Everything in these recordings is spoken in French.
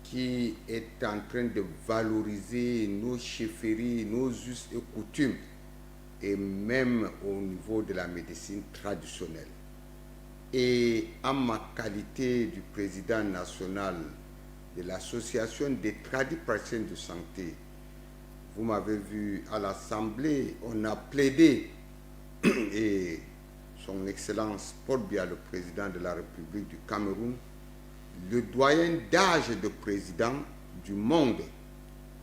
qui est en train de valoriser nos chefferies, nos us et coutumes, et même au niveau de la médecine traditionnelle. Et en ma qualité du président national de l'association des tradipraticiens de santé, vous m'avez vu à l'Assemblée, on a plaidé, et son Excellence Paul Biya, le président de la République du Cameroun, le doyen d'âge de président du monde,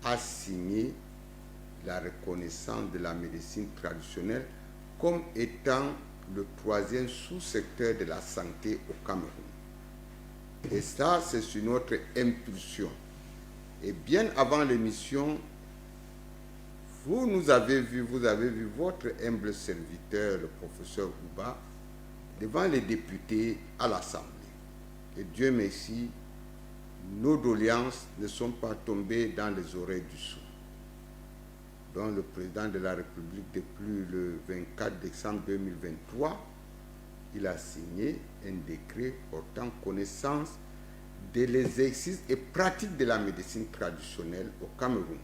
a signé la reconnaissance de la médecine traditionnelle comme étant le 3e sous-secteur de la santé au Cameroun. Et ça, c'est sur notre impulsion. Et bien avant l'émission, vous avez vu votre humble serviteur, le professeur Ouba, devant les députés à l'Assemblée. Et Dieu merci, nos doléances ne sont pas tombées dans les oreilles du sourd. Donc le président de la République, depuis le 24 décembre 2023, il a signé un décret portant connaissance de l'exercice et pratique de la médecine traditionnelle au Cameroun,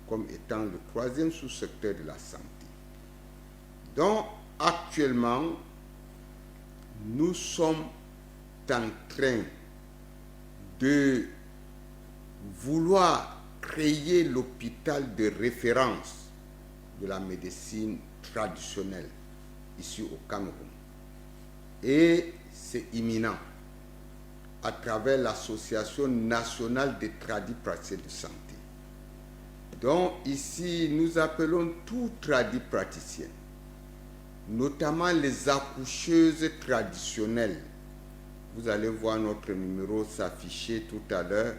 comme étant le 3e sous-secteur de la santé. Donc actuellement, nous sommes en train de vouloir créer l'hôpital de référence de la médecine traditionnelle ici au Cameroun. Et c'est imminent à travers l'Association nationale des tradipraticiens de santé. Donc ici, nous appelons tous tradipraticiens, notamment les accoucheuses traditionnelles. Vous allez voir notre numéro s'afficher tout à l'heure,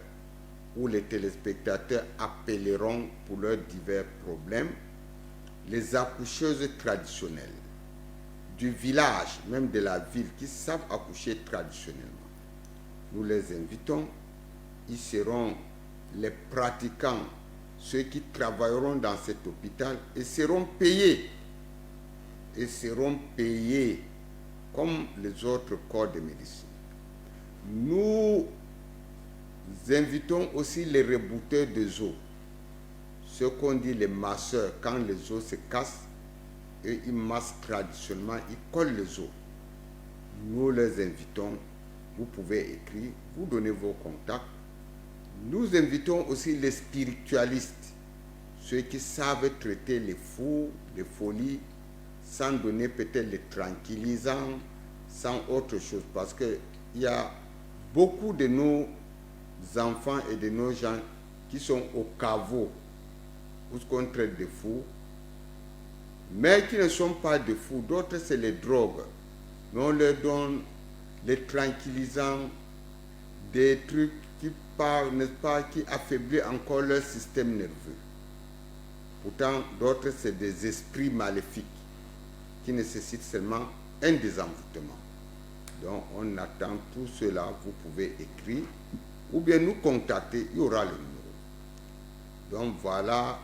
où les téléspectateurs appelleront pour leurs divers problèmes. Les accoucheuses traditionnelles du village, même de la ville, qui savent accoucher traditionnellement. Nous les invitons. Ils seront les pratiquants, ceux qui travailleront dans cet hôpital, et seront payés. Et seront payés comme les autres corps de médecine. Nous invitons aussi les rebouteurs des os, ceux qu'on dit les masseurs. Quand les os se cassent, et ils massent traditionnellement, ils collent les os. Nous les invitons, vous pouvez écrire, vous donnez vos contacts. Nous invitons aussi les spiritualistes, ceux qui savent traiter les fous, les folies, sans donner peut-être les tranquillisants, sans autre chose, parce qu'il y a beaucoup de nos enfants et de nos gens qui sont au caveau, où on traite de fous, mais qui ne sont pas de fous. D'autres, c'est les drogues. Mais on leur donne les tranquillisants, des trucs qui parlent, n'est-ce pas, qui affaiblissent encore leur système nerveux. Pourtant, d'autres, c'est des esprits maléfiques qui nécessitent seulement un désenvoûtement. Donc, on attend tout cela. Vous pouvez écrire ou bien nous contacter. Il y aura le numéro. Donc, voilà.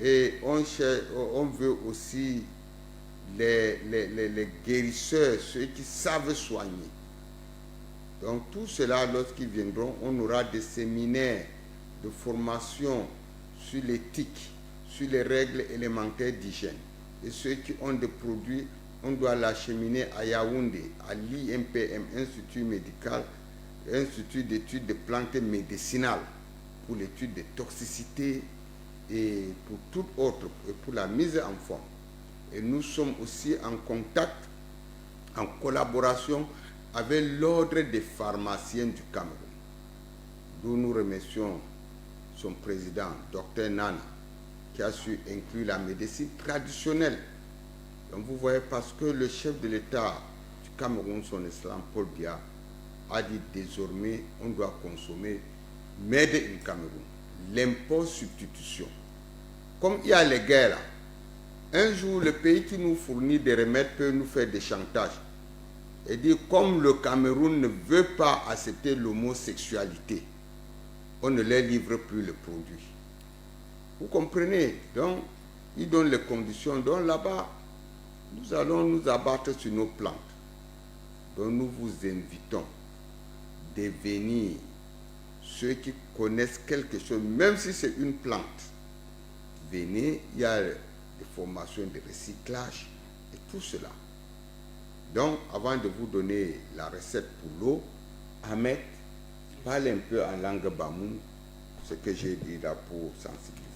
Et on veut aussi les guérisseurs, ceux qui savent soigner. Donc, tout cela, lorsqu'ils viendront, on aura des séminaires de formation sur l'éthique, sur les règles élémentaires d'hygiène. Et ceux qui ont des produits, on doit l'acheminer à Yaoundé, à l'IMPM, Institut médical, Institut d'études de plantes médicinales, pour l'étude de toxicité et pour tout autre, et pour la mise en forme. Et nous sommes aussi en contact, en collaboration avec l'ordre des pharmaciens du Cameroun, d'où nous remercions son président, Dr Nana, qui a su inclure la médecine traditionnelle. Donc vous voyez, parce que le chef de l'État du Cameroun, son Excellence Paul Biya, a dit désormais on doit consommer Made in Cameroun, l'import substitution. Comme il y a les guerres là, un jour le pays qui nous fournit des remèdes peut nous faire des chantages et dire comme le Cameroun ne veut pas accepter l'homosexualité, on ne leur livre plus le produit. Vous comprenez? Donc, ils donnent les conditions. Donc là-bas, nous allons nous abattre sur nos plantes. Donc nous vous invitons de venir ceux qui connaissent quelque chose, même si c'est une plante, venez, il y a des formations de recyclage et tout cela. Donc, avant de vous donner la recette pour l'eau, Ahmed, parle un peu en langue bamoun, ce que j'ai dit là pour sensibiliser.